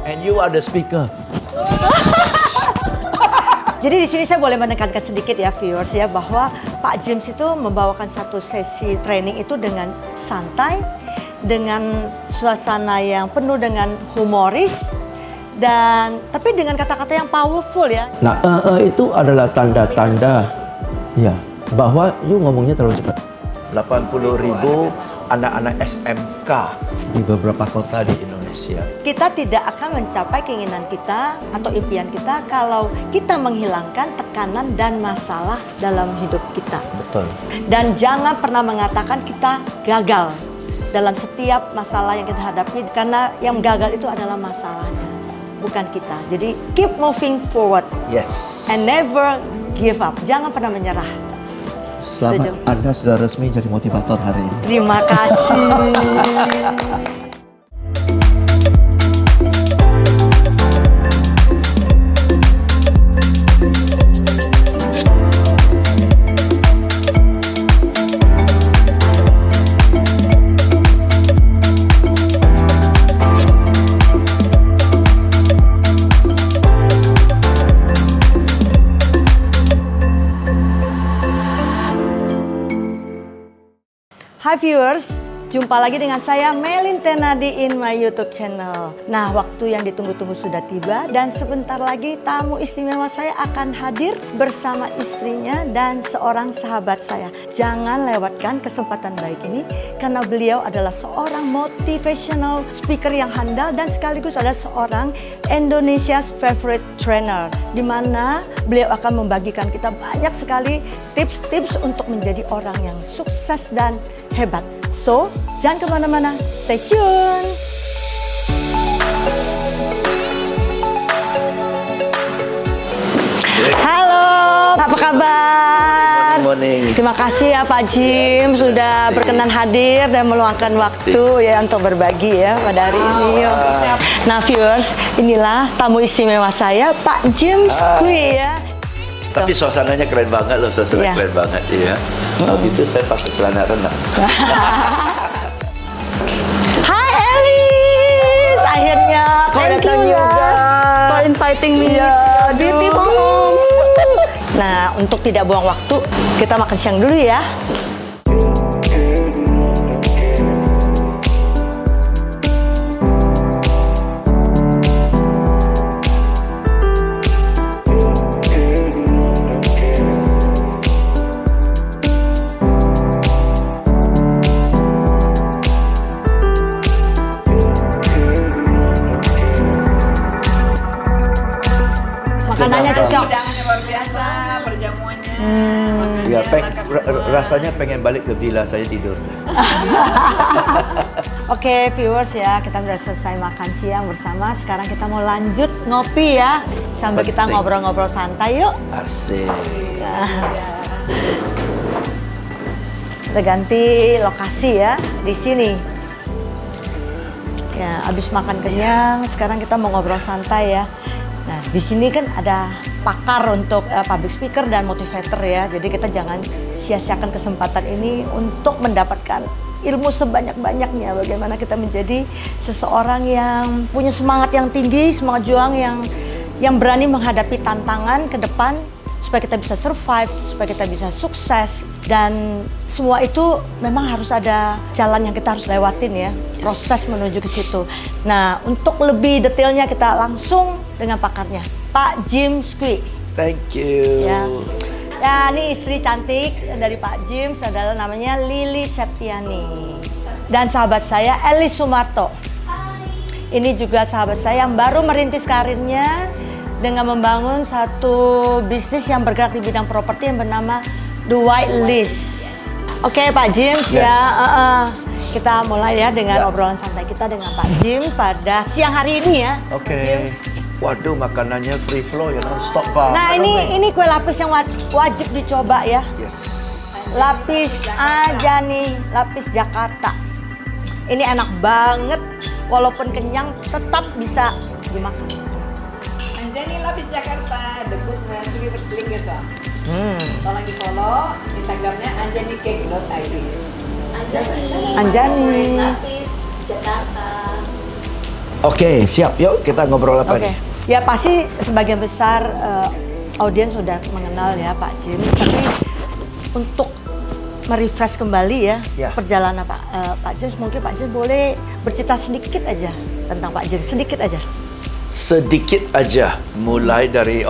And you are the speaker. Jadi di sini saya boleh menekankan sedikit ya viewers ya bahwa Pak James itu membawakan satu sesi training itu dengan santai, dengan suasana yang penuh dengan humoris dan tapi dengan kata-kata yang powerful ya. Nah, itu adalah tanda-tanda ya bahwa you ngomongnya terlalu cepat. 80.000 anak-anak SMK di beberapa kota di Indonesia. Kita tidak akan mencapai keinginan kita atau impian kita kalau kita menghilangkan tekanan dan masalah dalam hidup kita. Betul. Dan jangan pernah mengatakan kita gagal dalam setiap masalah yang kita hadapi karena yang gagal itu adalah masalahnya, bukan kita. Jadi keep moving forward. Yes. And never give up. Jangan pernah menyerah. Selamat, Anda sudah resmi jadi motivator hari ini. Terima kasih. Hai viewers, jumpa lagi dengan saya Melin Tenadi in my YouTube channel. Nah, waktu yang ditunggu-tunggu sudah tiba dan sebentar lagi tamu istimewa saya akan hadir bersama istrinya dan seorang sahabat saya. Jangan lewatkan kesempatan baik ini karena beliau adalah seorang motivational speaker yang handal dan sekaligus adalah seorang Indonesia's favorite trainer, di mana beliau akan membagikan kita banyak sekali tips-tips untuk menjadi orang yang sukses dan hebat. So, jangan kemana-mana, stay tune! Halo, apa kabar? Good morning. Terima kasih ya Pak Jim sudah berkenan hadir dan meluangkan waktu ya untuk berbagi ya pada hari ini. Nah viewers, inilah tamu istimewa saya Pak Jim Squee ya. Tapi suasananya keren banget loh, suasana keren banget ya. Kalau gitu saya pakai celana renang. Hai Elis, akhirnya kau datang juga. For inviting me. Beautiful home. Nah, untuk tidak buang waktu, kita makan siang dulu ya. Makanannya cocok. Hidangannya luar biasa, perjamuannya. Ya, rasanya pengen balik ke villa saya tidur. Oke viewers ya, kita sudah selesai makan siang bersama. Sekarang kita mau lanjut ngopi ya. Sambil kita Penting. ngobrol-ngobrol santai yuk. Asik. Kita ganti lokasi ya, di sini. Ya, abis makan kenyang, sekarang kita mau ngobrol santai ya. Nah, di sini kan ada pakar untuk public speaker dan motivator ya. Jadi kita jangan sia-siakan kesempatan ini untuk mendapatkan ilmu sebanyak-banyaknya. Bagaimana kita menjadi seseorang yang punya semangat yang tinggi, semangat juang yang berani menghadapi tantangan ke depan supaya kita bisa survive, supaya kita bisa sukses. Dan semua itu memang harus ada jalan yang kita harus lewatin ya, proses menuju ke situ. Nah, untuk lebih detailnya kita langsung dengan pakarnya, Pak Jim Squee. Thank you. Ya. Nah, ini istri cantik dari Pak Jim, adalah namanya Lili Septiani. Dan sahabat saya Elis Sumarto. Ini juga sahabat saya yang baru merintis karirnya dengan membangun satu bisnis yang bergerak di bidang properti yang bernama The White List. Oke Pak Jim, ya kita mulai ya dengan obrolan santai kita dengan Pak Jim pada siang hari ini ya. Oke. Waduh, makanannya free flow ya, non-stop banget. Nah ini kue lapis yang wajib dicoba ya. Yes. Lapis aja nih, lapis Jakarta. Ini enak banget, walaupun kenyang tetap bisa dimakan. Anjani Lapis Jakarta, the good sweet lingers. Tolong di follow Instagramnya anjanicake.id. Anjani. Lapis Jakarta. Oke, siap. Yuk kita ngobrol apa Oke. nih? Ya pasti sebagian besar audiens sudah mengenal ya Pak Jim. Tapi untuk merefresh kembali ya, Ya. perjalanan Pak Jim, mungkin Pak Jim boleh bercerita sedikit aja tentang Pak Jim, sedikit aja. Sedikit aja, mulai dari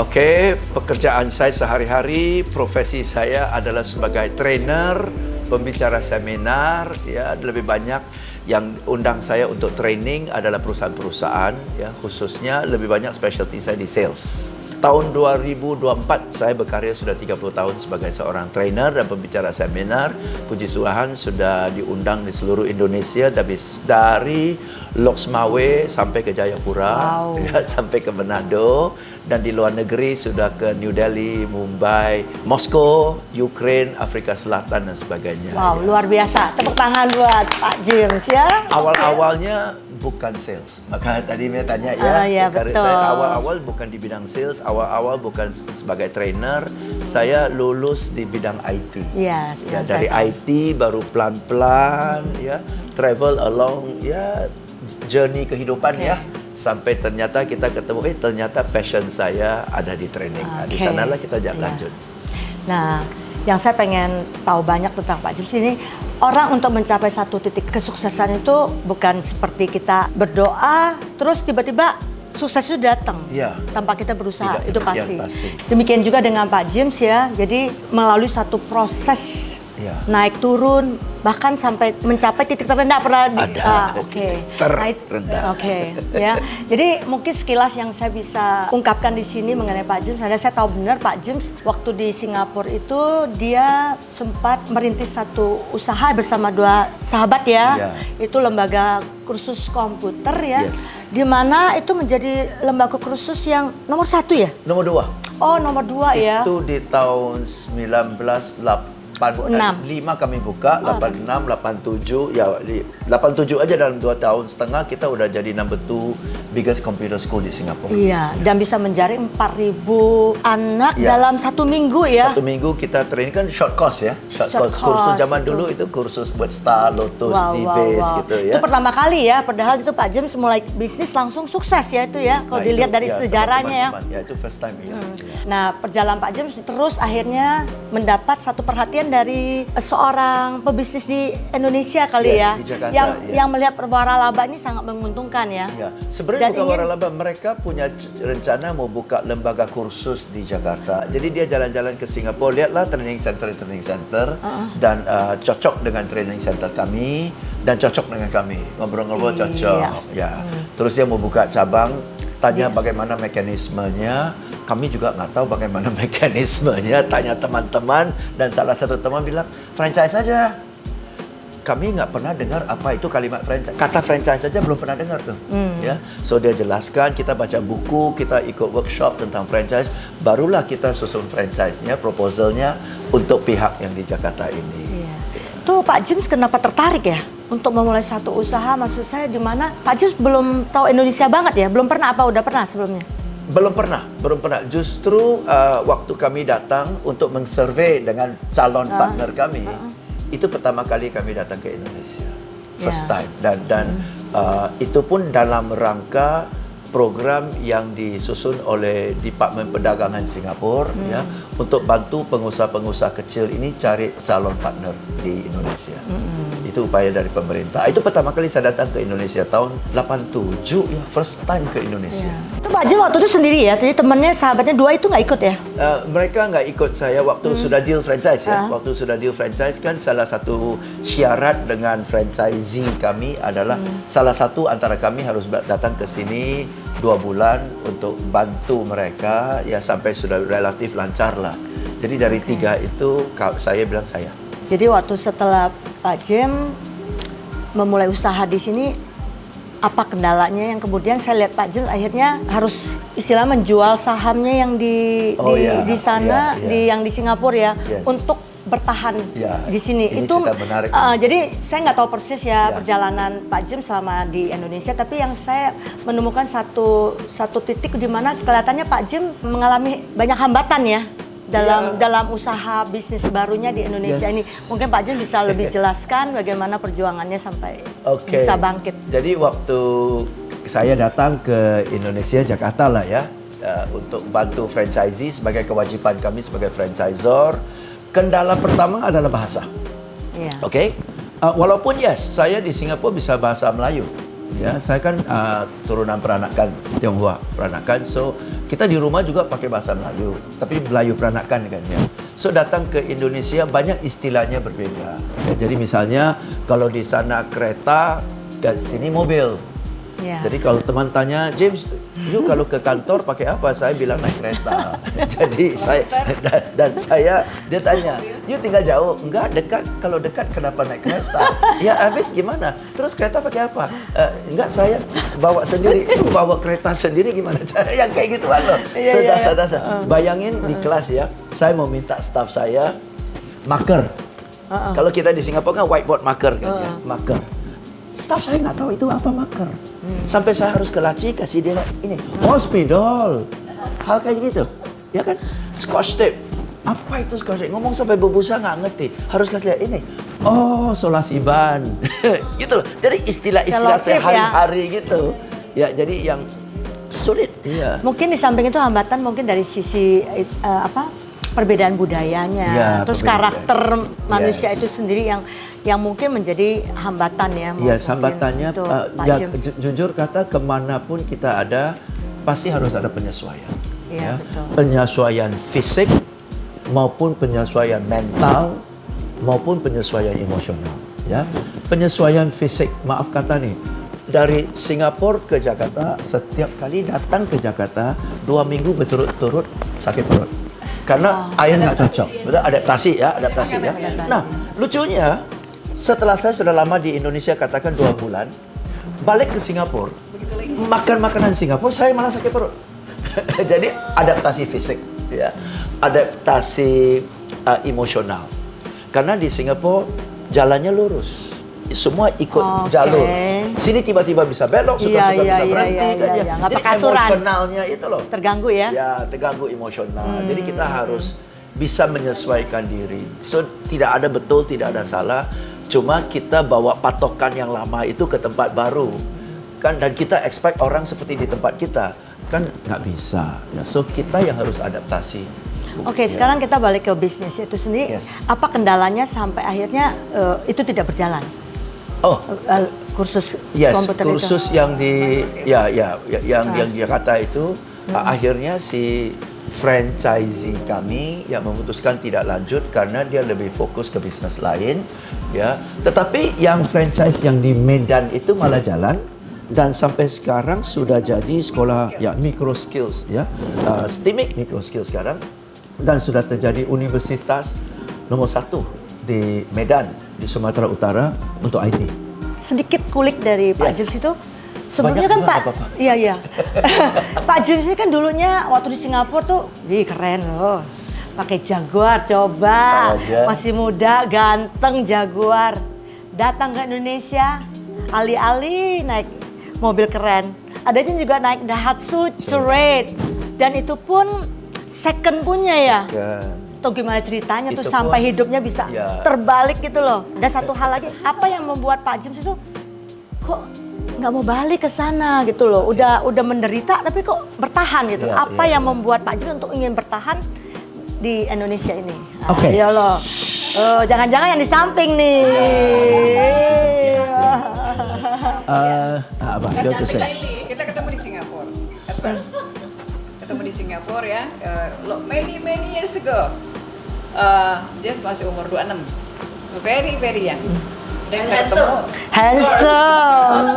pekerjaan saya sehari-hari, profesi saya adalah sebagai trainer, pembicara seminar, ya lebih banyak yang undang saya untuk training adalah perusahaan-perusahaan, ya khususnya lebih banyak specialty saya di sales. Tahun 2024 saya berkarya sudah 30 tahun sebagai seorang trainer dan pembicara seminar. Puji Tuhan sudah diundang di seluruh Indonesia dari Loksmawe sampai ke Jayapura, Wow. ya, sampai ke Manado, dan di luar negeri sudah ke New Delhi, Mumbai, Moskow, Ukraine, Afrika Selatan dan sebagainya. Wow, ya. luar biasa. Tepuk tangan buat Pak James ya. Awal-awalnya bukan sales. Maka tadi saya tanya ya, Ya, karir betul. saya awal-awal bukan di bidang sales, awal-awal bukan sebagai trainer. Saya lulus di bidang IT. Iya, Ya, yang dari saya tahu. IT baru pelan-pelan ya travel along ya journey kehidupan ya. Sampai ternyata kita ketemu ternyata passion saya ada di training. Nah, di Oke. sanalah kita Iya. lanjut. Nah, yang saya pengen tahu banyak tentang Pak James ini, orang untuk mencapai satu titik kesuksesan itu bukan seperti kita berdoa, terus tiba-tiba sukses itu datang Iya. tanpa kita berusaha, Tidak itu demikian pasti. pasti. Demikian juga dengan Pak James ya, jadi melalui satu proses Iya. naik turun, bahkan sampai mencapai titik terendah pernah Ada oke. titik terendah. Oke, ya. Jadi mungkin sekilas yang saya bisa ungkapkan di sini mengenai Pak James, saya tahu benar Pak James waktu di Singapura itu dia sempat merintis satu usaha bersama dua sahabat ya. Iya. Itu lembaga kursus komputer ya. Yes. Di mana itu menjadi lembaga kursus yang nomor 1 ya? Nomor 2. Oh, nomor 2 ya. Itu di tahun 1985 kami buka, 86, 87, ya 87 aja dalam 2 tahun setengah kita udah jadi number 2 biggest computer school di Singapura. Iya, dan bisa menjaring 4.000 anak Ya. dalam 1 minggu ya. 1 minggu kita training kan short course ya. Short course. Kursus zaman itu. dulu itu kursus buat Star, Lotus, D-Base gitu ya. Itu pertama kali ya, padahal itu Pak James mulai bisnis langsung sukses ya itu ya. Kalau Nah, dilihat itu, dari ya, sama sejarahnya ya. teman-teman. Ya itu first time ya. Nah, perjalanan Pak James terus akhirnya mendapat satu perhatian dari seorang pebisnis di Indonesia kali Yes, ya. di Jakarta, yang ya. yang melihat waralaba ini sangat menguntungkan ya. Ya, sebenarnya Dan bukan ingin- waralaba, mereka punya rencana mau buka lembaga kursus di Jakarta. Jadi dia jalan-jalan ke Singapura, lihatlah training center dan cocok dengan training center kami dan cocok dengan kami. Ngobrol-ngobrol Iya. cocok. Ya. Terus dia mau buka cabang, tanya bagaimana mekanismenya. Kami juga nggak tahu bagaimana mekanismenya. Tanya teman-teman dan salah satu teman bilang franchise saja. Kami nggak pernah dengar apa itu kalimat franchise. Kata franchise saja belum pernah dengar tuh. Ya, so dia jelaskan, kita baca buku, kita ikut workshop tentang franchise, barulah kita susun franchise-nya, proposalnya untuk pihak yang di Jakarta ini. Iya. Tuh Pak James kenapa tertarik ya untuk memulai satu usaha? Maksud saya di mana Pak James belum tahu Indonesia banget ya? Belum pernah apa udah pernah sebelumnya? Belum pernah. Justru waktu kami datang untuk men-survey dengan calon partner kami, itu pertama kali kami datang ke Indonesia, first time, dan itu pun dalam rangka program yang disusun oleh Departemen Perdagangan Singapura ya untuk bantu pengusaha-pengusaha kecil ini cari calon partner di Indonesia. Itu upaya dari pemerintah. Itu pertama kali saya datang ke Indonesia tahun 87 ya, first time ke Indonesia. Itu Pak James waktu itu sendiri ya? Jadi temennya, sahabatnya 2 itu nggak ikut ya? Mereka nggak ikut saya waktu sudah deal franchise ya. Waktu sudah deal franchise kan salah satu syarat dengan franchisee kami adalah salah satu antara kami harus datang ke sini 2 bulan untuk bantu mereka ya sampai sudah relatif lancar lah. Jadi dari 3 itu saya bilang saya. Jadi waktu setelah Pak James memulai usaha di sini, apa kendalanya yang kemudian saya lihat Pak James akhirnya harus istilah menjual sahamnya yang di sana, yang di Singapura ya, Yes. untuk bertahan di sini. Ini Itu cerita menarik. jadi saya nggak tahu persis ya perjalanan Pak James selama di Indonesia, tapi yang saya menemukan satu titik di mana kelihatannya Pak James mengalami banyak hambatan ya dalam usaha bisnis barunya di Indonesia ini. Mungkin Pak James bisa lebih jelaskan bagaimana perjuangannya sampai bisa bangkit. Jadi waktu saya datang ke Indonesia, Jakarta lah ya, untuk bantu franchisee sebagai kewajiban kami sebagai franchisor. Kendala pertama adalah bahasa. Iya. Oke, walaupun saya di Singapura bisa bahasa Melayu, ya, saya kan turunan peranakan Tionghoa, peranakan, so kita di rumah juga pakai bahasa Melayu, tapi Melayu peranakan kan ya. So datang ke Indonesia banyak istilahnya berbeda. Ya, jadi misalnya kalau di sana kereta, ke sini mobil. Iya. Jadi kalau teman tanya, James, you kalau ke kantor pakai apa? Saya bilang naik kereta. Jadi dia tanya, you tinggal jauh? Enggak, dekat. Kalau dekat kenapa naik kereta? Ya habis gimana? Terus kereta pakai apa? Enggak, saya bawa sendiri. You bawa kereta sendiri gimana? Cara yang kayak gitu loh. Sedasar. Bayangin di kelas ya, saya mau minta staff saya marker. Kalau kita di Singapura kan whiteboard marker kan ya, marker. Staff saya nggak tahu itu apa marker. Sampai saya harus ke laci kasih dia ini, spidol. Hal kayak gitu. Ya kan? Scotch tape. Apa itu scotch tape? Ngomong sampai berbusa nggak ngerti. Harus kasih lihat ini. Oh, solasiban. Gitu loh. Jadi istilah-istilah sehari-hari gitu. Ya, jadi yang sulit. Iya. Mungkin di samping itu hambatan mungkin dari sisi perbedaan budayanya, Ya, terus perbedaan karakter budaya. manusia Yes. itu sendiri yang mungkin menjadi hambatan ya. Ya, mungkin hambatannya untuk Pak ya, James. jujur kata kemanapun kita ada pasti harus ada penyesuaian. Iya, betul. Penyesuaian fisik maupun penyesuaian mental maupun penyesuaian emosional. Ya, penyesuaian fisik, maaf kata nih, dari Singapura ke Jakarta, setiap kali datang ke Jakarta 2 minggu berturut-turut sakit perut. Karena air nggak cocok, betul? Adaptasi ya. Nah, lucunya setelah saya sudah lama di Indonesia, katakan 2 bulan, balik ke Singapura, makan makanan Singapura, saya malah sakit perut. Jadi adaptasi fisik, ya, adaptasi emosional. Karena di Singapura jalannya lurus, semua ikut jalur. Sini tiba-tiba bisa belok, suka-suka bisa berhenti. Nggak Jadi pakai aturan. emosionalnya itu loh. Terganggu ya? Ya, terganggu emosional. Jadi kita harus bisa menyesuaikan diri. So, tidak ada betul, tidak ada salah. Cuma kita bawa patokan yang lama itu ke tempat baru. Kan, dan kita expect orang seperti di tempat kita. Kan nggak bisa. Ya, so, kita yang harus adaptasi. Oke, sekarang kita balik ke bisnis itu sendiri. Yes. Apa kendalanya sampai akhirnya itu tidak berjalan? Oh, Kursus yes, komputer kursus itu? yang di yang Jakarta itu akhirnya si franchisee kami yang memutuskan tidak lanjut karena dia lebih fokus ke bisnis lain, ya. Tetapi yang franchise yang di Medan itu malah jalan dan sampai sekarang sudah jadi sekolah ya micro skills ya, STIMIC micro skills sekarang, dan sudah terjadi universitas nomor 1 di Medan di Sumatera Utara untuk IT. Sedikit kulik dari Pak Yes. James itu. Sebelumnya Banyak kan juga Pak, nggak apa-apa. iya. Pak James ini kan dulunya waktu di Singapura tuh, keren loh. Pakai Jaguar, coba. Aja. Masih muda, ganteng Jaguar. Datang ke Indonesia, alih-alih naik mobil keren. Adanya juga naik Daihatsu Charade. Dan itu pun second punya ya. Tuh gimana ceritanya tuh Itu sampai pun, hidupnya bisa ya. terbalik gitu loh. Dan satu hal lagi, apa yang membuat Pak James itu kok nggak mau balik ke sana gitu loh. Udah menderita tapi kok bertahan gitu. Ya, Apa ya. yang membuat Pak James untuk ingin bertahan di Indonesia ini? Oke. Ya loh. Jangan-jangan yang di samping nih. Apa? Don't you say? Kita ketemu di Singapura at first. Ketemu di Singapura ya, many years ago. Dia masih umur 26. Very young. Dan kita ketemu. Handsome.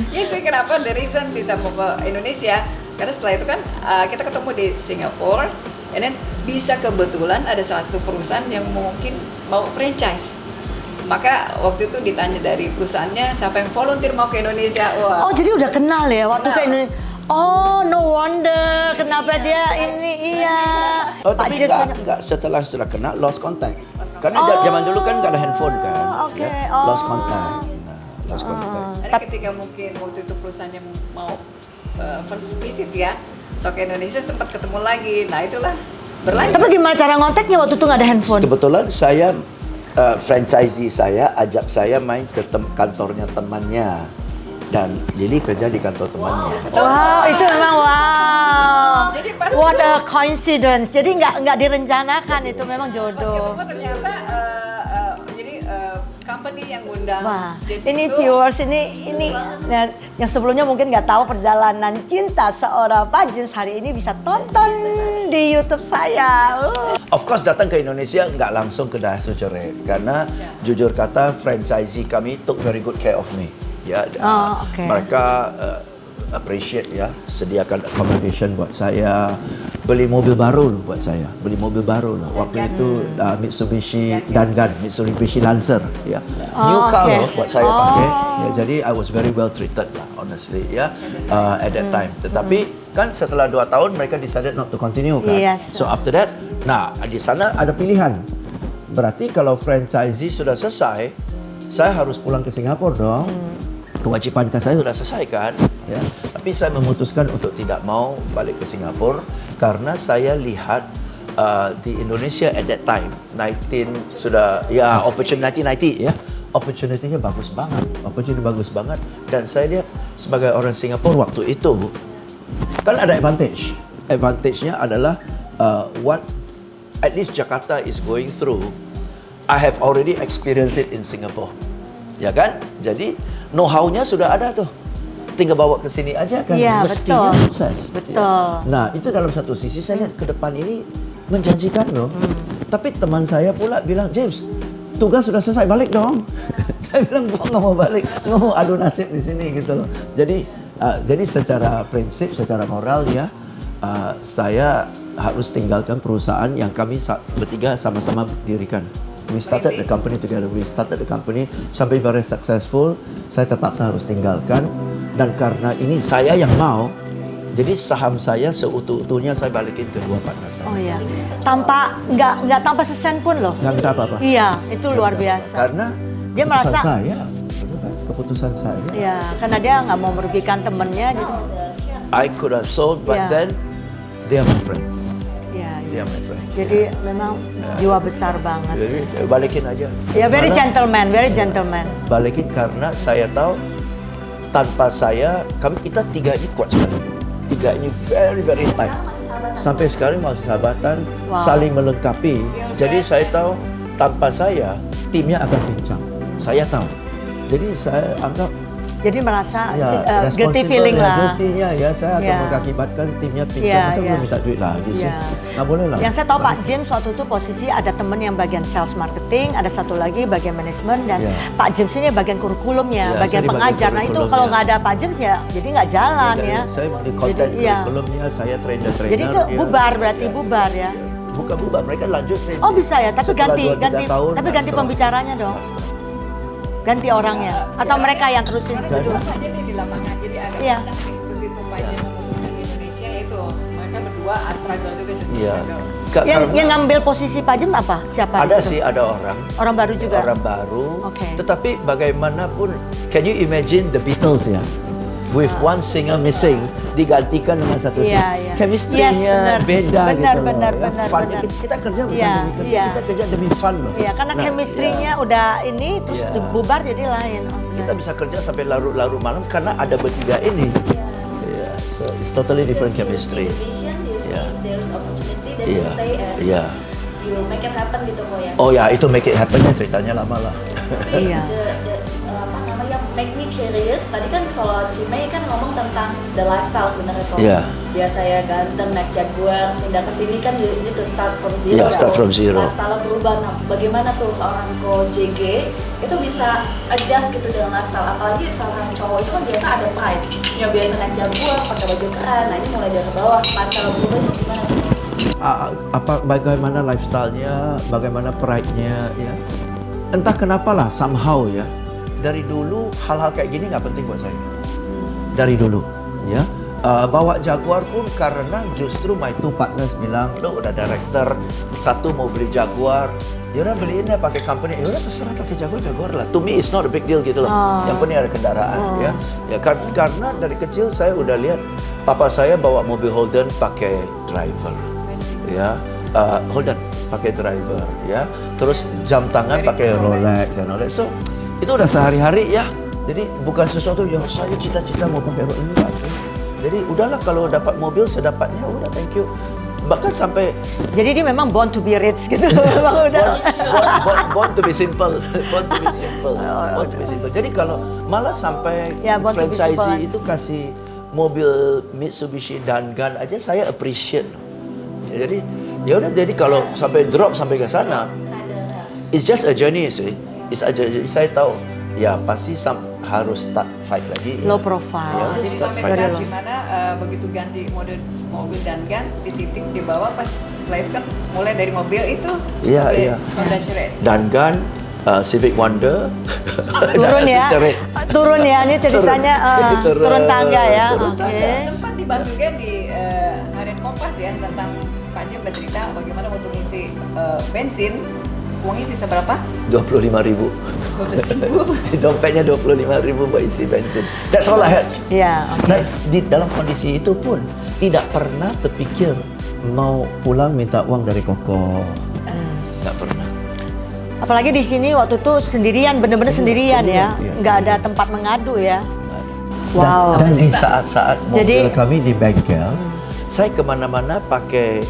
Ya sih, kenapa the reason bisa mau ke Indonesia? Karena setelah itu kan kita ketemu di Singapura, and then bisa kebetulan ada satu perusahaan yang mungkin mau franchise. Maka waktu itu ditanya dari perusahaannya siapa yang volunteer mau ke Indonesia. Wah. Oh jadi udah kenal ya waktu ke Kenal. Indonesia. Oh no wonder kenapa dia ini iya. Oh, tapi James enggak, setelah sudah kena lost contact. Karena zaman dulu kan nggak ada handphone kan. Oke. Ya, Oh. lost contact. Nah, lost contact. Ada ketika mungkin waktu itu perusahaannya mau first visit ya, atau ke Indonesia sempat ketemu lagi. Nah itulah berlanjut. Tapi gimana cara ngontaknya waktu itu nggak ada handphone? Kebetulan saya franchisee saya ajak saya main ke kantornya temannya dan Lily kerja di kantor temannya. Wow, itu memang wow. Jadi pas What a coincidence. Jadi nggak direncanakan, itu memang Pas jodoh. ketemu ternyata jadi company yang ngundang Wah, James ini itu viewers ini yang sebelumnya mungkin nggak tahu perjalanan cinta seorang Pak James hari ini bisa tonton di YouTube saya. Of course datang ke Indonesia nggak langsung ke Daihatsu Cerai karena jujur kata franchisee kami took very good care of me. Ya, Okay. mereka appreciate ya, sediakan accommodation buat saya, beli mobil baru loh buat saya, beli mobil baru loh. Waktu itu Mitsubishi Dangan, Mitsubishi Lancer ya, new car okay. loh buat saya pakai. Ya, jadi I was very well treated lah, honestly ya, at that time. Tetapi kan setelah 2 tahun mereka decided not to continue kan. Yes. So after that, nah di sana ada pilihan. Berarti kalau franchisee sudah selesai, saya harus pulang ke Singapura dong. Kewajiban saya sudah selesai kan, ya. Tapi saya memutuskan untuk tidak mau balik ke Singapura karena saya lihat di Indonesia at that time, opportunity 1990 ya, opportunity-nya bagus banget, dan saya lihat sebagai orang Singapura waktu itu kan ada advantage-nya adalah what at least Jakarta is going through, I have already experienced it in Singapore. Ya kan? Jadi know-how-nya sudah ada tuh. Tinggal bawa ke sini aja kan. Iya, Mestinya betul. sukses. Betul. Ya. Nah, itu dalam satu sisi saya lihat ke depan ini menjanjikan loh. Tapi teman saya pula bilang, "James, tugas sudah selesai, balik dong." Saya bilang, "Gua nggak mau balik. Nggak mau adu nasib di sini gitu loh." Jadi secara prinsip, secara moral ya, saya harus tinggalkan perusahaan yang kami bertiga sama-sama dirikan. We started the company together. Sampai very successful. Saya terpaksa harus tinggalkan, dan karena ini saya yang mau, jadi saham saya seutuh-utuhnya saya balikin ke dua partner saya. Oh ya, nggak tanpa sesen pun loh. Nggak minta apa-apa. Iya, itu luar biasa. Karena Dia merasa keputusan saya. ya, karena dia nggak mau merugikan temennya gitu. I could have sold, but Yeah. then they are my friends. Ya, They are my friends. jadi memang jiwa besar banget. Jadi balikin aja. Ya, very Mana? gentleman, very gentleman. Balikin karena saya tahu tanpa saya kita tiga ini kuat sekali. Tiga ini very very tight. Sampai sekarang masih sahabatan, Wow. saling melengkapi. Jadi saya tahu tanpa saya timnya akan pincang. Saya tahu. Jadi saya anggap Jadi merasa responsible guilty feeling ya, lah. guilty-nya ya, saya akan Ya. mengakibatkan timnya pincang. Ya, Masa ya. belum minta duit lagi sih? Ya. Nggak boleh lah. Yang saya tahu Pak James waktu itu posisi ada temen yang bagian sales marketing, ada satu lagi bagian manajemen, dan Ya. Pak James ini bagian kurikulumnya, Ya, bagian saya di bagian pengajar. Nah itu kurikulumnya. kalau nggak ada Pak James ya jadi nggak jalan ya. Saya di konten iya. kurikulumnya, saya trainer. Jadi itu ya. bubar berarti bubar ya. Bukan bubar, mereka lanjut. Oh bisa ya, tapi Setelah ganti 2-3 tahun, tapi ganti stop. pembicaranya dong. Ganti orangnya atau mereka yang terusin karena gitu. sama aja nih di lapangan, jadi agak Iya. pecah nih begitu Pak Jem memutuskan di Indonesia itu mereka berdua struggle juga sendiri. Iya. Yang ngambil posisi Pak James apa? Siapa? Ada di situ? sih, ada orang. Orang baru juga. Orang baru. Oke. Tetapi bagaimanapun, can you imagine the Beatles ya? With one singer missing, digantikan dengan satu Iya, singer. iya. Chemistry-nya Yes, benar. beda Benar, gitu loh. benar, Ya, benar, fun-nya benar. kita kerja bukan Iya, demi kerja, iya. kita kerja demi fun loh. Iya, karena Nah, chemistry-nya iya. udah ini terus Iya. bubar jadi lain. Kita bisa kerja sampai larut-larut malam karena ada bertiga ini. Yeah. So it's totally different chemistry. Vision, you see Yeah. there's opportunity, then Iya. you stay and Iya. you make it happen gitu kok ya. Oh ya, itu make it happen-nya ceritanya lama lah. Tapi Iya. apa namanya make me curious. Tadi kan kalau Cimei kan ngomong tentang the lifestyle sebenarnya kok. Iya. Biasa ya ganteng naik Jaguar, pindah ke sini kan you need to start from zero. Iya, ya. start from zero. Lifestyle berubah. Nah, bagaimana tuh seorang ko JG itu bisa adjust gitu dengan lifestyle, apalagi seorang cowok itu kan biasa ada pride. Ya biasa naik Jaguar, pakai baju keren. Nah, ini mulai dari bawah. Lifestyle berubah itu gimana tuh? Bagaimana lifestyle-nya, bagaimana pride-nya ya. Entah kenapa lah somehow ya. Dari dulu hal-hal kayak gini nggak penting buat saya. Dari dulu ya. Bawa Jaguar pun karena justru my two partners bilang, lo udah director, satu mau beli Jaguar, yaudah beliin deh pakai company, yaudah terserah pakai Jaguar lah. To me it's not a big deal gitu loh. Yang penting ada kendaraan ya. Ya karena dari kecil saya udah lihat papa saya bawa mobil Holden pakai driver, ya. Holden pakai driver, ya. Terus jam tangan pakai Rolex dan Rolex. So itu udah sehari-hari ya. Jadi bukan sesuatu yang saya cita-cita mau pakai road ini. Jadi udahlah kalau dapat mobil sedapatnya, udah thank you. Bahkan sampai Jadi dia memang born to be rich gitu. Memang udah. born to be simple. Born to be simple. Born to be simple. Jadi kalau malah sampai Ya, born to be simple. franchisee itu kasih mobil Mitsubishi Dangan aja saya appreciate. Ya, jadi ya udah, jadi kalau sampai drop sampai ke sana, it's just a journey sih. It's a journey. Saya tahu ya pasti harus start fight lagi. Low profile. Ya, Jadi start sampai fight. sekarang gimana begitu ganti mode mobil Dangan di titik di bawah pas setelah itu kan mulai dari mobil itu Iya, sampai iya. Honda Shred. Dangan, Civic Wonder, Turun ya. Cerit. Turun ya, ini ceritanya turun tangga ya. turun Oke. tangga. Sempat dibahas juga di Harian Kompas ya tentang Pak Jim bercerita bagaimana untuk ngisi bensin, uangnya sisa berapa? 25.000. 12.000. Dompetnya 25.000 buat isi bensin. That's all I had. Iya, oke. Dan di dalam kondisi itu pun tidak pernah terfikir mau pulang minta uang dari koko. Nggak pernah. Apalagi di sini waktu itu sendirian, bener-bener sendirian ya. iya. Nggak ada tempat mengadu ya. Dan, Wow. dan di saat-saat mobil Jadi- kami di bengkel, saya kemana-mana pakai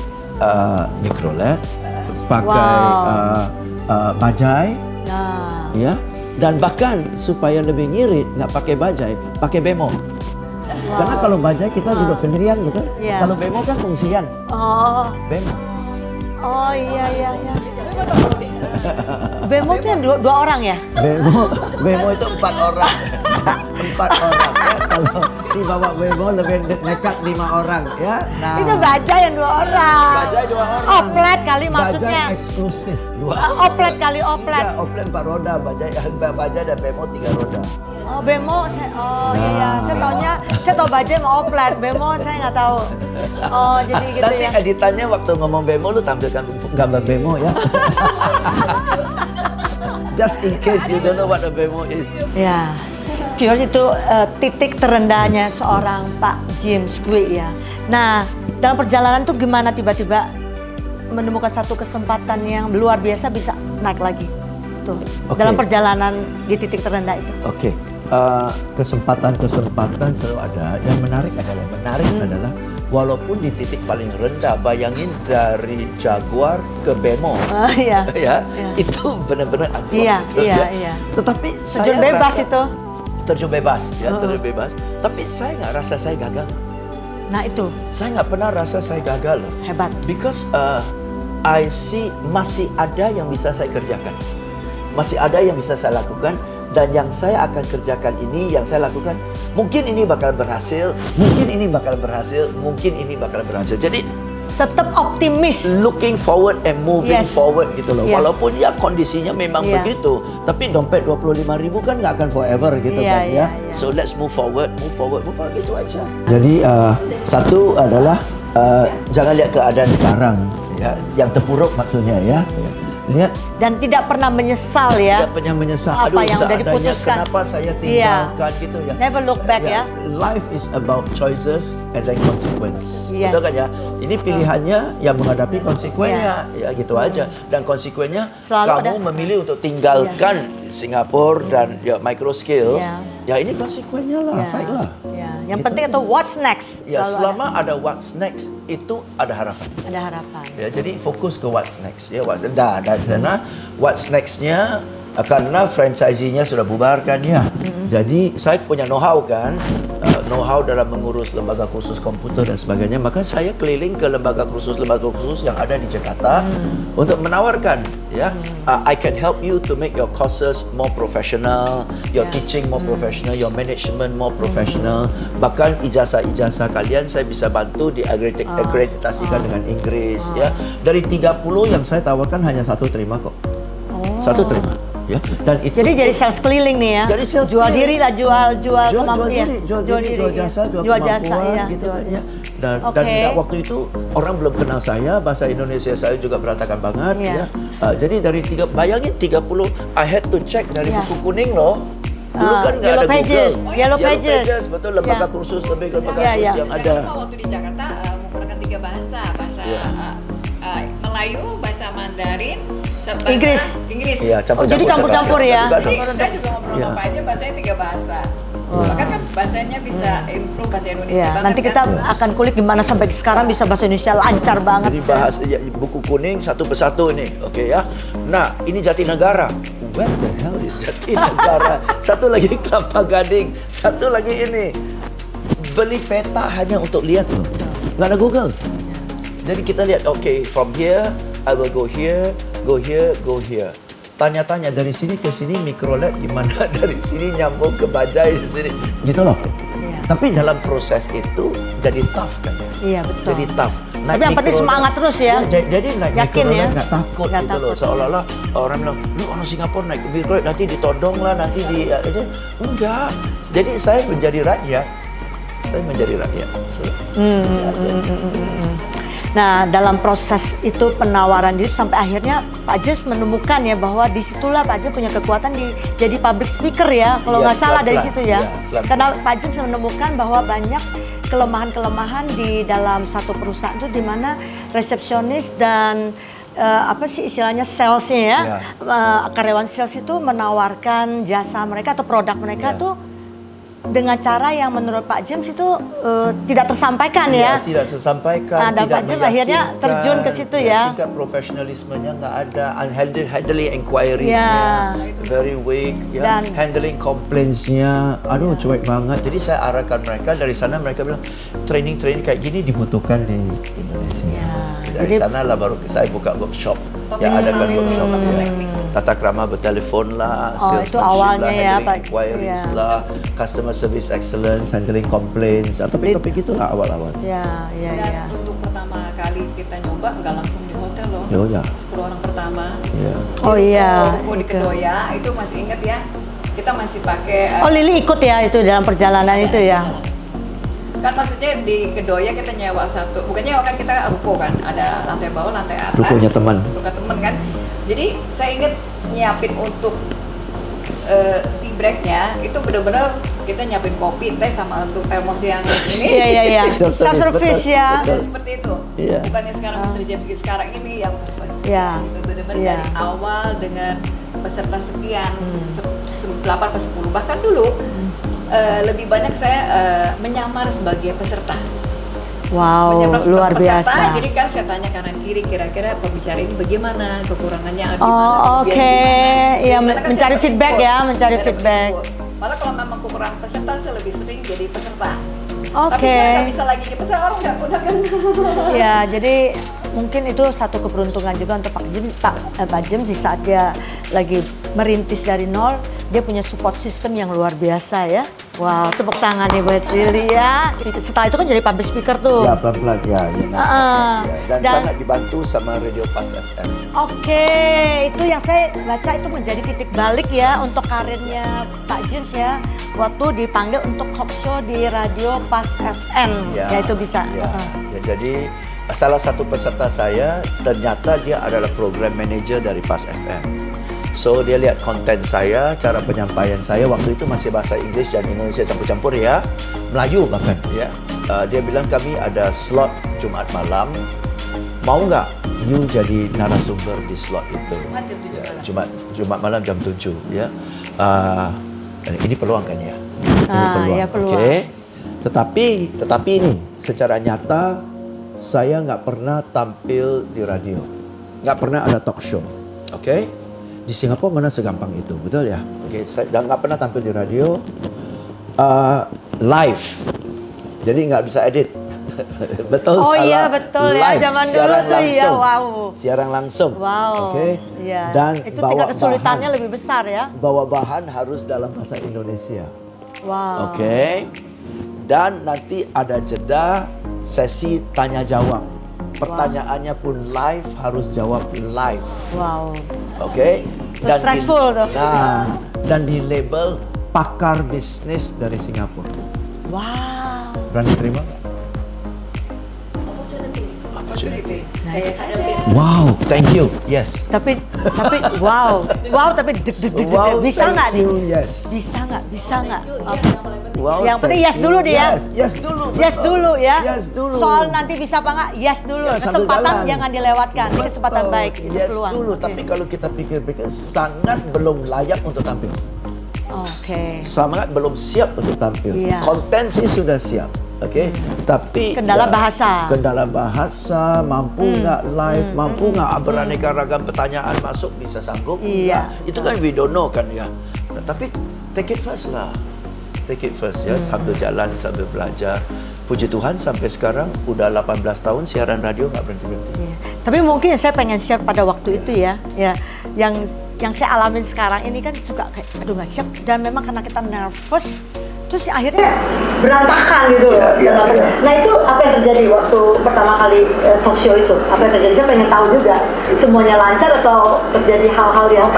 mikrolet, pakai bajai, Nah, ya. Dan bahkan supaya lebih ngirit, nggak pakai bajai, pakai bemo. Karena kalau bajai kita duduk sendirian gitu. Iya. Kalau bemo kan fungsian. oh, Bemo. oh iya iya iya. Bemo itu yang dua orang ya? Bemo itu 4 orang. 4 orang. Ya. Kalau dibawa bemo lebih nekat 5 orang, ya. Nah, Itu baja yang 2 orang. bajai 2 orang. Oplet kali maksudnya. Bajai eksklusif 2 Oplet kali oplet. Ya, oplet 4 roda, bajai dan bemo 3 roda. Oh bemo, Nah. iya, saya tahu baja sama oplet, bemo saya nggak tahu. Oh jadi gitu Nanti ya. editannya waktu ngomong bemo lu tampilkan gambar bemo ya. Just in case you don't know what a bemo is. Ya, viewers itu titik terendahnya seorang Pak Jim Squee ya. Nah dalam perjalanan tuh gimana tiba-tiba menemukan satu kesempatan yang luar biasa bisa naik lagi tuh Oke. dalam perjalanan di titik terendah itu. Oke, kesempatan selalu ada. Yang menarik adalah walaupun di titik paling rendah, bayangin dari Jaguar ke Bemo, Iya. ya, Iya. itu benar-benar anjlok. Iya, gitu, iya, ya. iya. Tetapi Terjun saya bebas rasa, itu. terjun bebas, ya, terjun bebas. Tapi saya nggak rasa saya gagal. Nah itu Saya nggak pernah rasa saya gagal loh. hebat. Because I see masih ada yang bisa saya kerjakan. Masih ada yang bisa saya lakukan. Dan yang saya akan kerjakan ini, yang saya lakukan, mungkin ini bakal berhasil, mungkin ini bakal berhasil, mungkin ini bakal berhasil. Jadi Tetap optimis. looking forward and moving Yes. forward gitu loh. Yeah. Walaupun ya kondisinya memang Yeah. begitu, tapi dompet 25.000 kan nggak akan forever gitu Yeah, kan ya. yeah, yeah. So let's move forward gitu aja. Jadi satu adalah jangan lihat keadaan sekarang ya, yang terpuruk maksudnya ya. Lihat Dan tidak pernah menyesal ya. tidak pernah menyesal. Apa Aduh, yang udah seadanya diputuskan. kenapa saya Iya. tinggalkan gitu ya. Never look back ya. Life is about choices and then consequence. Yes. Betul kan ya? Ini pilihannya yang menghadapi konsekuennya. Ya gitu aja. Dan konsekuennya Selalu kamu ada. memilih untuk tinggalkan Singapura dan ya micro skills. Iya. Ya ini konsekuennya lah, Ya, fight lah. ya. Yang Gitu. penting itu what's next. Ya Selalu selama ada what's next itu ada harapan. ada harapan. Ya, jadi fokus ke what's next ya. Dan sana what's nextnya karena franchisee-nya sudah bubarkan ya. Jadi saya punya know-how kan, know-how dalam mengurus lembaga kursus komputer dan sebagainya. Maka saya keliling ke lembaga kursus yang ada di Jakarta untuk menawarkan ya, I can help you to make your courses more professional, your teaching more professional, your management more professional. Bahkan ijazah-ijazah kalian saya bisa bantu diakreditasikan dengan Inggris ya. Dari 30 yang saya tawarkan hanya 1 terima kok. 1 terima ya. Dan itu Jadi sales keliling nih ya. Jadi sales jual keliling. diri lah, jual kemampuan. jual jasa, jual kemampuan iya, gitu jual. kan ya. Dan Oke. waktu itu orang belum kenal saya, bahasa Indonesia saya juga berantakan banget Iya. ya. Jadi dari bayangin 30, I had to check dari Iya. buku kuning loh. Dulu kan nggak Yellow ada Pages, Google. Yellow Pages. Betul, lembaga Iya. kursus, lembaga Iya, kursus iya. yang ada. Jangan lupa waktu di Jakarta menggunakan 3 bahasa Iya. Melayu, bahasa Mandarin, dan Inggris. Inggris. Iya, Oh, jadi campur-campur ya. Jadi saya juga ngobrol Ya. Pak Ajam bahasanya 3 bahasa. Wah. Bahkan kan bahasanya bisa improve bahasa Indonesia Ya, banget nanti kita kan? akan kulik gimana sampai sekarang bisa bahasa Indonesia lancar banget. Jadi bahas ya, buku kuning satu persatu nih, oke ya. Nah, ini Jatinegara. Where the hell is Jatinegara? Satu lagi Kelapa Gading, satu lagi ini. Beli peta hanya untuk lihat loh. Nggak ada Google. Jadi kita lihat, oke, from here, I will go here, go here, go here. Tanya-tanya dari sini ke sini mikrolet gimana, dari sini nyambung ke bajai di sini, gitu loh. Iya. Tapi dalam proses itu jadi tough kan? Iya, betul. Jadi tough. Tapi yang penting semangat terus ya. Jadi naik Yakin mikrolet ya? nggak takut Nggak gitu loh. takut. Seolah-olah orang bilang, lu orang Singapura naik mikrolet nanti ditodong lah, nanti di itu. Enggak. Jadi saya menjadi rakyat. Saya menjadi rakyat. Nah, dalam proses itu penawaran diri sampai akhirnya Pak James menemukan ya bahwa disitulah Pak James punya kekuatan jadi public speaker ya, kalau Iya, nggak salah dari pelan-pelan. situ ya. Iya, pelan-pelan. Karena Pak James menemukan bahwa banyak kelemahan-kelemahan di dalam satu perusahaan itu di mana resepsionis dan apa sih istilahnya salesnya ya, karyawan sales itu menawarkan jasa mereka atau produk mereka Iya. tuh dengan cara yang menurut Pak James itu tidak tersampaikan ya. Tidak tersampaikan. Nah, dan tidak Pak James akhirnya meyakinkan. terjun ke situ ya. Tingkat profesionalismenya nggak ada. Handling inquiries-nya Ya. very weak. Ya. Dan- Handling complaints-nya, aduh cuek banget. Jadi saya arahkan mereka dari sana, mereka bilang training kayak gini dibutuhkan di Indonesia. Ya, Dari jadi- sana lah baru saya buka workshop. Topik Ya adakan pertama workshop itu ya. teknik. Tata krama bertelefon lah, Oh, itu salesmanship awalnya lah, ya, handling Pak. inquiries Iya. lah, customer service excellence, handling complaints, atau topik-topik itulah awal-awal. Ya, ya, Dan ya. untuk pertama kali kita nyoba nggak langsung di hotel loh. Oh ya. 10 orang pertama. Ya. Oh iya. Mau di itu. Kedoya itu masih inget ya. Kita masih pakai Oh, Lili ikut ya itu dalam perjalanan itu ya. kan maksudnya di Kedoya kita nyewa satu, bukan nyewa kan, kita ruko kan, ada lantai bawah, lantai atas. Rukonya teman. Ruko teman kan. Jadi saya ingat nyiapin untuk tea breaknya itu benar-benar kita nyiapin kopi, teh sama untuk termos yang ini. Iya, iya, iya. Self Self service, service ya. betul. Seperti itu. Iya. Bukannya sekarang Mr. James Gee sekarang ini yang Iya. benar-benar Iya. dari awal dengan peserta sekian, 8 atau 10 bahkan dulu lebih banyak saya menyamar sebagai peserta. Wow, Menyamar sebagai luar peserta, biasa. Jadi kan saya tanya kanan kiri, kira-kira pembicara ini bagaimana, kekurangannya gimana, Oh, kelebihan oke. gimana. Iya, Biasanya kan mencari saya feedback input, ya, mencari saya feedback. input. Malah kalau memang kekurangan peserta, saya lebih sering jadi peserta. Tapi Oke. saya nggak bisa lagi jadi peserta, orang udah kan. Ya, jadi mungkin itu satu keberuntungan juga untuk Pak James di saat dia lagi merintis dari nol, dia punya support system yang luar biasa ya. Wow, tepuk tangan nih buat Lili ya. Setelah itu kan jadi public speaker tuh. Ya pelan-pelan ya. Dan Dan- sangat dibantu sama Radio Pas FM. Oke, itu yang saya baca itu menjadi titik balik ya untuk karirnya Pak James ya. Waktu dipanggil untuk talk show di Radio Pas FM, ya itu bisa. Ya. Ya, jadi salah satu peserta saya ternyata dia adalah program manager dari Pas FM. So dia lihat konten saya, cara penyampaian saya waktu itu masih bahasa Inggris dan Indonesia campur-campur ya, Melayu bahkan ya. Dia bilang kami ada slot Jumat malam, mau nggak you jadi narasumber di slot itu? Jumat malam jam 7 ya. Ini peluang kan ya? Ini ya, peluang. Oke. Tetapi ini secara nyata saya nggak pernah tampil di radio, nggak pernah ada talk show. Oke? Di Singapura mana segampang itu, betul ya? Oke, saya nggak pernah tampil di radio live, jadi nggak bisa edit. Betul. Oh salah. iya, betul ya, Live, zaman dulu siaran tuh ya, langsung. wow. Siaran langsung. Wow. Oke. Iya. Dan itu bawa tingkat kesulitannya bahan. lebih besar ya. Bawa bahan harus dalam bahasa Indonesia. Wow. Oke. Dan nanti ada jeda sesi tanya jawab. Pertanyaannya pun live, harus jawab live. Wow. Oke. Terus stressful tuh. Nah, dan di label pakar bisnis dari Singapura. Wow. Berani terima nggak? Opportunity. Saya sadar. Wow, thank you. Yes. Tapi wow. Wow, tapi deg. Wow, Bisa thank nggak nih? you, yes. Bisa nggak? Bisa nggak? Wow, Yang penting thank yes you. dulu deh ya. Yes dulu. Yes betul. dulu ya. Yes dulu. Soal nanti bisa apa nggak? Yes dulu. Ya, sambil Kesempatan jalan. jangan dilewatkan. Ini kesempatan Betul. baik. Itu Yes peluang. dulu, Oke. tapi kalau kita pikir-pikir sangat belum layak untuk tampil. Oke. Sangat belum siap untuk tampil. Iya. Konten sih sudah siap, oke. Tapi Kendala bahasa. Kendala bahasa, mampu nggak live, mampu nggak beraneka ragam pertanyaan masuk bisa sanggup? Iya. Nggak. Itu kan we don't know kan ya. Nah, tapi take it first lah, take it first ya. Sambil jalan, sambil belajar. Puji Tuhan sampai sekarang udah 18 tahun siaran radio nggak berhenti-berhenti. Iya. Tapi mungkin saya pengen share pada waktu itu ya, yang saya alamin sekarang ini kan juga kayak aduh nggak siap, dan memang karena kita nervous, terus akhirnya berantakan gitu loh. Nah itu apa yang terjadi waktu pertama kali talk show itu? Apa yang terjadi? Saya pengen tahu juga. Semuanya lancar atau terjadi hal-hal yang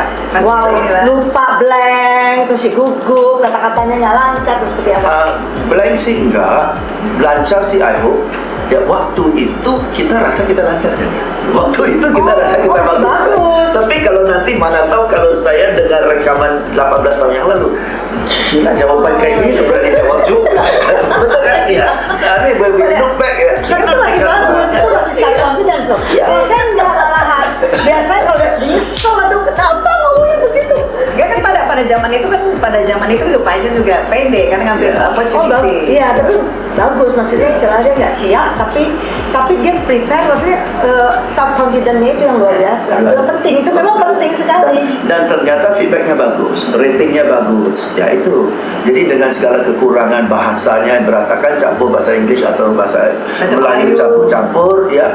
wow, lupa, blank, terus gugup, kata-katanya nggak lancar, terus seperti apa? Blank sih enggak, lancar sih I hope. Ya waktu itu kita rasa kita lancar kan? Waktu itu kita rasa kita bagus. Tapi kalau nanti mana tahu kalau saya dengar rekaman 18 tahun yang lalu, gila jawaban kayak gini berani jawab juga. Betul kan ya? Ini when we look back ya. Tapi itu masih bagus, itu masih self confidence loh. Kalau saya nggak lalahan, biasanya kalau udah nyesel, aduh kenapa ngomongnya begitu? Gak kan pada zaman itu juga Pak Jen juga pede kan ngambil opportunity. Iya, tapi bagus, maksudnya istilahnya nggak siap, tapi dia prepare, maksudnya self confidence-nya itu yang luar biasa. Itu penting, itu memang penting sekali. Dan ternyata feedbacknya bagus, ratingnya bagus. Ya itu. Jadi dengan segala kekurangan bahasanya yang berantakan, campur bahasa Inggris atau bahasa Melayu campur-campur, ya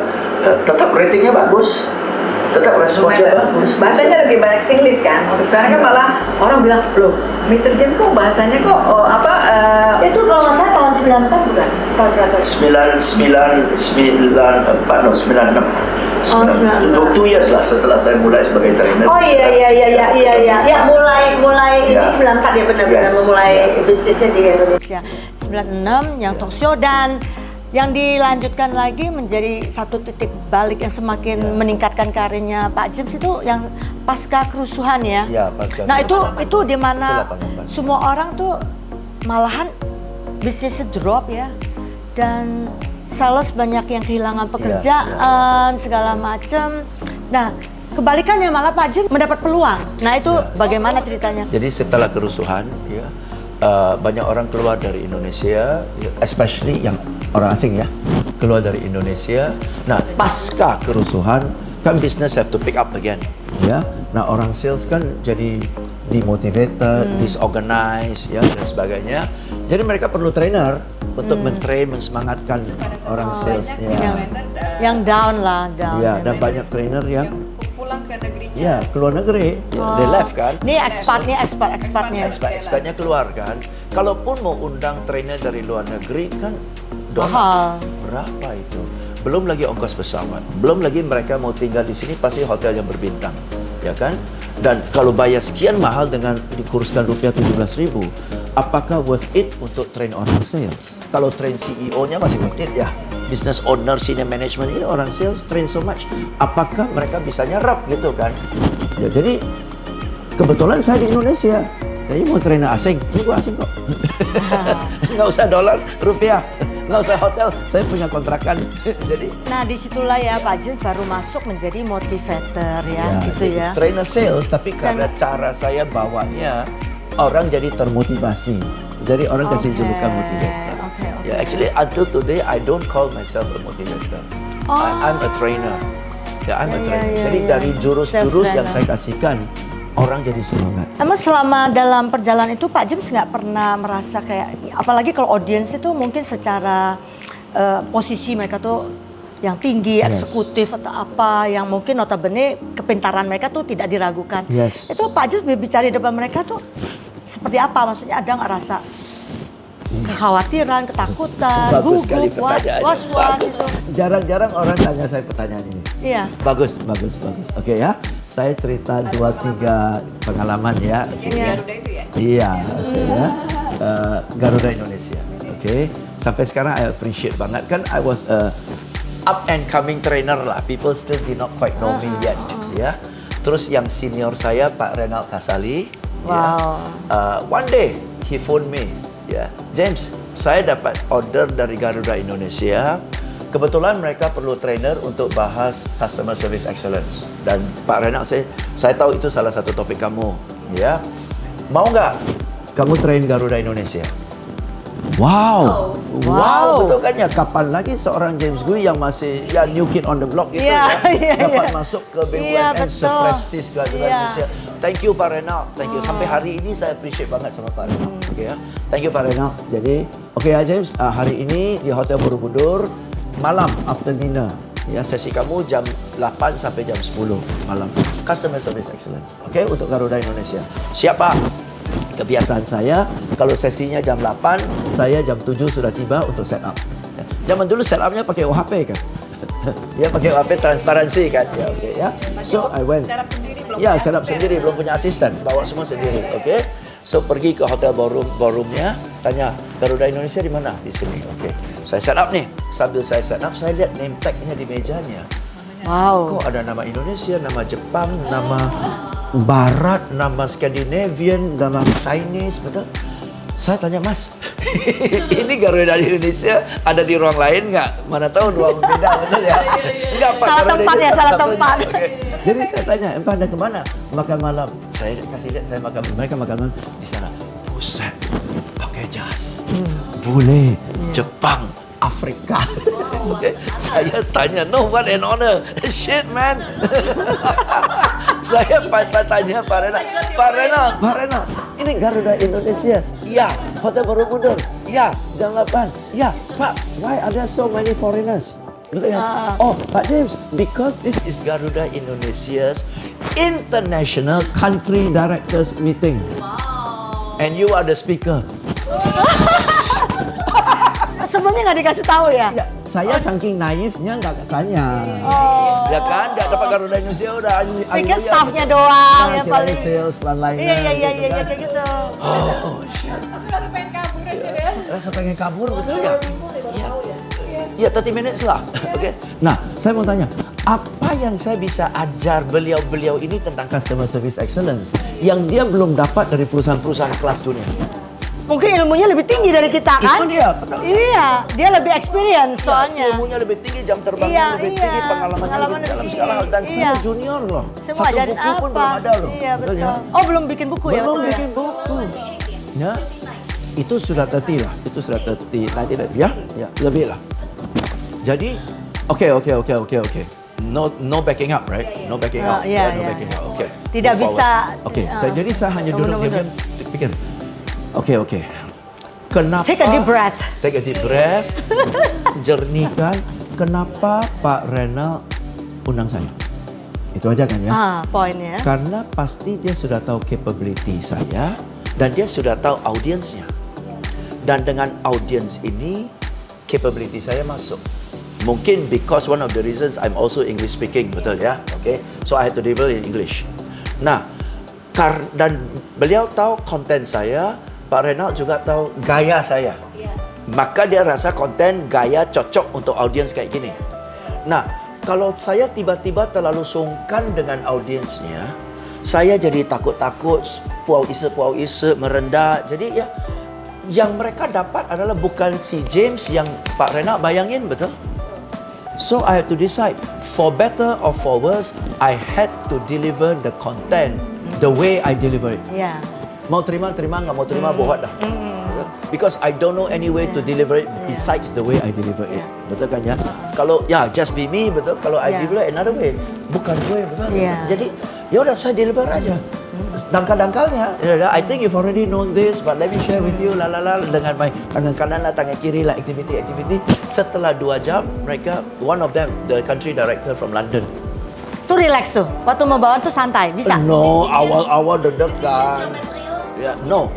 tetap ratingnya bagus. Tetap responnya bagus. Bahasanya lebih banyak Singlish kan. Untuk sekarang kan malah orang bilang, loh, Mr. James kok bahasanya kok Itu kalau nggak salah tahun 94 bukan? Tahun berapa? 96. Oh, 96. 2 years lah setelah saya mulai sebagai trainer. Oh iya. Ya mulai ini Ya. 94 ya benar-benar Yes. memulai bisnisnya di Indonesia. 96 yang talk show, dan yang dilanjutkan lagi menjadi satu titik balik yang semakin meningkatkan karirnya Pak James itu yang pasca kerusuhan ya. Ya, pasca Nah kerusuhan. itu di mana Itu 88. semua orang tuh malahan bisnisnya drop ya, dan sales banyak yang kehilangan pekerjaan segala macam. Nah kebalikannya malah Pak James mendapat peluang. Nah itu bagaimana ceritanya? Jadi setelah kerusuhan, ya banyak orang keluar dari Indonesia, especially yang orang asing ya, keluar dari Indonesia. Nah pasca kerusuhan kan business have to pick up again, ya. Nah orang sales kan jadi demotivated, disorganized, ya dan sebagainya. Jadi mereka perlu trainer untuk mentrain, mensemangatkan orang salesnya. Yang down lah, down. Ya, dan banyak trainer yang pulang ke negerinya. ya keluar negeri, they left kan. Ini expertnya. Expertnya keluar kan. Kalaupun mau undang trainer dari luar negeri kan Mahal. berapa itu? Belum lagi ongkos pesawat, belum lagi mereka mau tinggal di sini pasti hotel yang berbintang, ya kan? Dan kalau bayar sekian mahal dengan dikurskan rupiah 17.000, apakah worth it untuk train orang sales? Kalau train CEO-nya masih worth it ya. Business owner, senior management ini orang sales train so much. Apakah mereka bisa nyerap gitu kan? Ya, jadi kebetulan saya di Indonesia. Jadi mau trainer asing, ini gua asing kok. Nggak usah dolar, rupiah. Nggak usah hotel, saya punya kontrakan. Jadi Nah disitulah ya Pak James baru masuk menjadi motivator ya, gitu ya. trainer sales, tapi karena cara saya bawanya orang jadi termotivasi. Jadi orang kasih julukan motivator. Oke. Ya, actually until today I don't call myself a motivator. I'm a trainer. Ya, I'm a trainer. Jadi dari jurus-jurus yang saya kasihkan, orang jadi semangat. Emang selama dalam perjalanan itu Pak James nggak pernah merasa kayak, apalagi kalau audiens itu mungkin secara posisi mereka tuh yang tinggi, eksekutif atau apa, yang mungkin notabene kepintaran mereka tuh tidak diragukan. Itu Pak James berbicara di depan mereka tuh seperti apa? Maksudnya ada nggak rasa kekhawatiran, ketakutan, gugup, was-was itu? Jarang-jarang orang tanya saya pertanyaan ini. Iya. Bagus. Oke ya. Saya cerita 2-3 pengalaman ya. Garuda itu ya? Iya, oke ya. Garuda Indonesia. Oke. Sampai sekarang I appreciate banget kan I was a up and coming trainer lah. People still did not quite know me yet, ya. Terus yang senior saya Pak Renald Kasali. Wow. Ya. One day he phone me, ya. James, saya dapat order dari Garuda Indonesia. Kebetulan mereka perlu trainer untuk bahas customer service excellence. Dan Pak Renald saya tahu itu salah satu topik kamu, ya. Mau nggak kamu train Garuda Indonesia. Wow. Wow. Betul kan ya? Kapan lagi seorang James Gui yang masih new kid on the block gitu dapat masuk ke BUMN seprestis Garuda Indonesia. Thank you Pak Renal. Thank you. Sampai hari ini saya appreciate banget sama Pak Renal. Okay, ya. Thank you Pak Renal. Jadi, okay ya James, hari ini di Hotel Borobudur malam after dinner. Ya, sesi kamu jam 8 sampai jam 10 malam. Customer Service Excellence. Okay, untuk Garuda Indonesia. Siapa? Kebiasaan saya, kalau sesinya jam 8, saya jam 7 sudah tiba untuk set up. Zaman dulu set upnya pakai OHP kan? Ya, pakai OHP transparansi kan? Ya, okay, ya. So, I went. Setup sendiri belum Ya, punya setup asisten. sendiri, belum punya asisten. Bawa semua sendiri, okay? So, pergi ke hotel ballroomnya, tanya, Garuda Indonesia di mana? Di sini, okay. Saya set up nih. Sambil saya set up, saya lihat name tag-nya di mejanya. Wow. Kok ada nama Indonesia, nama Jepang, nama Barat, nama Scandinavian, nama Chinese, betul? Saya tanya, Mas, ini Garuda di Indonesia ada di ruang lain nggak? Mana tahu ruang beda, betul ya? Enggak, Pak. Salah Garuda tempat ini ya, salah satu-satunya. tempat. Oke. Jadi saya tanya, Empa Anda kemana? Makan malam. Saya kasih lihat, saya makan, mereka makan malam di sana. Buset, pakai jas, bule, Jepang, Afrika. Okay. Saya tanya, no, what an honor. Shit, man. Saya tanya Pak Renal, ini Garuda Indonesia. Ya, Hotel Borobudur. Ya, jam 8. Ya, Pak, why are there so many foreigners? Betul ya? Oh, Pak James, because this is Garuda Indonesia's International Country Directors Meeting. Wow. And you are the speaker. Sebelumnya nggak dikasih tahu ya? Ya, saya saking naifnya nggak tanya. Oh. Ya kan, nggak dapat Garuda Indonesia udah. Pikir staffnya doang yang kirain paling. sales, one-liner. Iya gitu kan. kayak gitu. Oh, shit. Lalu pengen kabur aja deh. Rasa pengen kabur, betul ya? Ya, 30 minutes lah. Oke. Nah, saya mau tanya, apa yang saya bisa ajar beliau-beliau ini tentang customer service excellence yang dia belum dapat dari perusahaan-perusahaan kelas dunia? Mungkin ilmunya lebih tinggi dari kita kan? Itu dia, betul. Iya, dia lebih experience soalnya. Ilmunya lebih tinggi, jam terbangnya Iya, lebih iya. tinggi, pengalamannya Pengalaman lebih dalam lebih segala hal. Dan tinggi. Iya. saya junior loh. Saya mau Satu ajarin buku pun apa? belum ada loh. Iya, betul. ya? Oh, belum bikin buku ya? Belum betul ya? bikin buku. Ya, itu sudah 30 lah. Itu sudah 30, nanti ya, lebih lah. Jadi, oke. No backing up, right? No backing up. iya, No iya. backing up. Oke. Tidak Move bisa, forward. Oke. Jadi saya hanya duduk mundur-mundur. diam pikir. Oke. Kenapa? Take a deep breath. Take a deep breath. Jernihkan. Kenapa Pak Renal undang saya? Itu aja kan ya? Poinnya. Karena pasti dia sudah tahu capability saya dan dia sudah tahu audiensnya. Dan dengan audience ini, capability saya masuk. Mungkin because one of the reasons I'm also English speaking, betul ya? Okay, so I had to deliver in English. Nah, dan beliau tahu konten saya, Pak Renal juga tahu gaya saya. Maka dia rasa konten gaya cocok untuk audiens kayak gini. Nah, kalau saya tiba-tiba terlalu sungkan dengan audiensnya, saya jadi takut-takut, puau ise, merendah. Jadi ya, yang mereka dapat adalah bukan si James yang Pak Renal bayangin, betul? So I had to decide, for better or for worse, I had to deliver the content the way I deliver it. Iya. Mau terima, nggak mau terima, buat dah. Because I don't know any way to deliver it besides the way I deliver it. Betul kan ya? Kalau just be me, betul. Kalau I deliver another way, bukan gue, betul. Jadi ya udah saya deliver aja. Dangkal-dangkalnya, I think you've already known this, but let me share with you, dengan my tangan kanan lah, tangan kiri lah, activity. Setelah 2 jam, mereka, one of them, the country director from London. Tuh relax tuh. Waktu mau bawa tuh santai, bisa? No, awal-awal deg-degan. Ya, no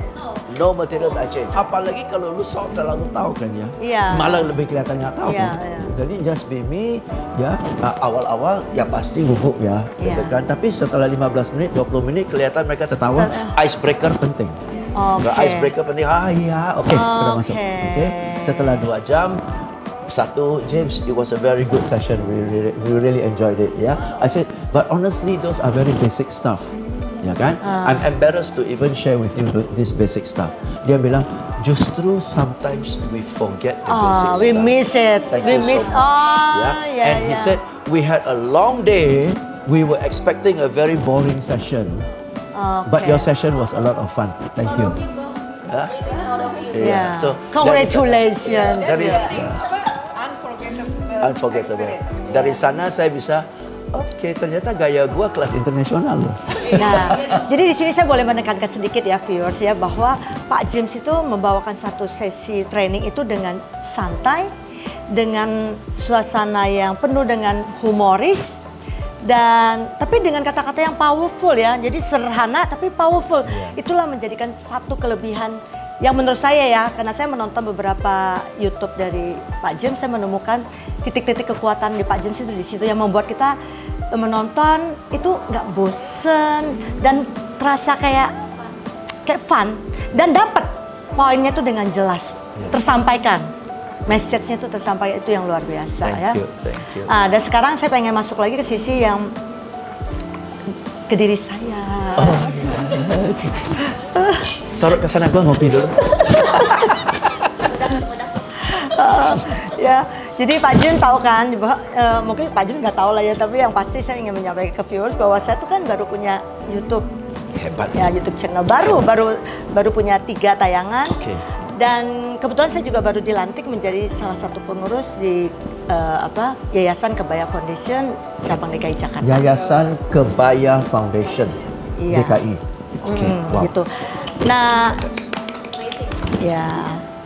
materials I change. Apalagi kalau lu terlalu tahu kan ya. Iya. Malah lebih kelihatan nggak tahu. Iya, kan? iya. Jadi just be me, ya. Awal-awal ya pasti gugup ya, gitu Iya. kan. Tapi setelah 15 menit, 20 menit kelihatan mereka tertawa. Icebreaker penting. Oke. Icebreaker penting. Oke, udah masuk. Oke. Setelah 2 jam, James, it was a very good session. We really enjoyed it. Yeah, I said, but honestly, those are very basic stuff. Ya kan? I'm embarrassed to even share with you this basic stuff. Dia bilang, justru sometimes we forget the basic stuff. We miss it. Thank We you miss. so much. And he said, we had a long day. We were expecting a very boring session. But your session was a lot of fun. Thank you. Hah? Really proud of you. Iya. Ya. So, Congratulations. Dari- That's the thing. Apa? Unforgettable. experience. Dari sana saya bisa, oke, ternyata gaya gua kelas internasional loh. Nah, jadi di sini saya boleh menekankan sedikit ya viewers ya bahwa Pak James itu membawakan satu sesi training itu dengan santai, dengan suasana yang penuh dengan humoris dan tapi dengan kata-kata yang powerful ya. Jadi sederhana tapi powerful. Itulah menjadikan satu kelebihan yang menurut saya ya, karena saya menonton beberapa YouTube dari Pak James, saya menemukan titik-titik kekuatan di Pak James itu di situ yang membuat kita menonton itu nggak bosen dan terasa kayak fun dan dapat poinnya itu dengan jelas tersampaikan, message-nya itu tersampaikan, itu yang luar biasa ya. Thank you. Dan sekarang saya pengen masuk lagi ke sisi yang ke diri saya. Sorot ke sana, gua ngopi dulu. Ya, jadi Pak Jim tahu kan, bahwa, mungkin Pak Jim nggak tahu lah ya, tapi yang pasti saya ingin menyampaikan ke viewers bahwa saya tuh kan baru punya YouTube, Hebat. ya YouTube channel baru punya 3 tayangan. Oke. Dan kebetulan saya juga baru dilantik menjadi salah satu pengurus di Yayasan Kebaya Foundation cabang DKI Jakarta. Yayasan Kebaya Foundation Iya. DKI. Oke, wow. Gitu. Nah, ya,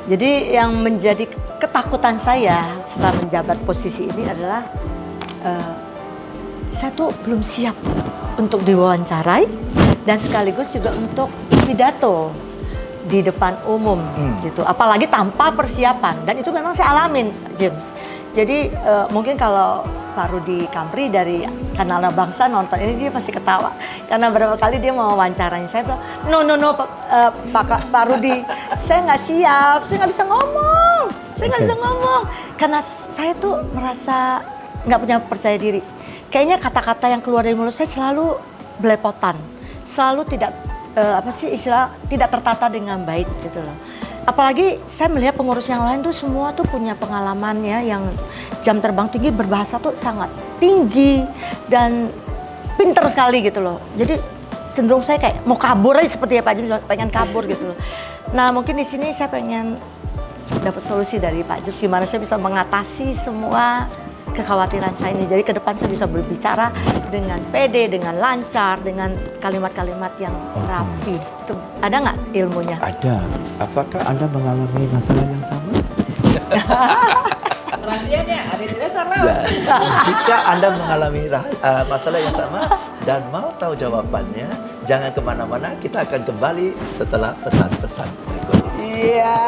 jadi yang menjadi ketakutan saya setelah menjabat posisi ini adalah saya tuh belum siap untuk diwawancarai dan sekaligus juga untuk pidato di depan umum gitu. Apalagi tanpa persiapan dan itu memang saya alamin, James. Jadi mungkin kalau Pak Rudi Kamri dari Kanal Bangsa nonton ini dia pasti ketawa karena beberapa kali dia mau wawancaranya saya bilang no Pak Rudi, saya nggak siap, saya nggak bisa ngomong, karena saya tuh merasa nggak punya percaya diri. Kayaknya kata-kata yang keluar dari mulut saya selalu belepotan, selalu tidak tidak tertata dengan baik gitu loh. Apalagi saya melihat pengurus yang lain tuh semua tuh punya pengalaman ya yang jam terbang tinggi, berbahasa tuh sangat tinggi dan pinter sekali gitu loh. Jadi cenderung saya kayak mau kabur aja seperti ya Pak James, pengen kabur gitu loh. Nah mungkin di sini saya pengen dapat solusi dari Pak James gimana saya bisa mengatasi semua kekhawatiran saya ini. Jadi ke depan saya bisa berbicara dengan pede, dengan lancar, dengan kalimat-kalimat yang rapi. Itu ada nggak ilmunya? Ada. Apakah Anda mengalami masalah yang sama? Rahasianya ada di dasar laut. Ya. Jika Anda mengalami masalah yang sama dan mau tahu jawabannya, jangan kemana-mana. Kita akan kembali setelah pesan-pesan berikut. Iya.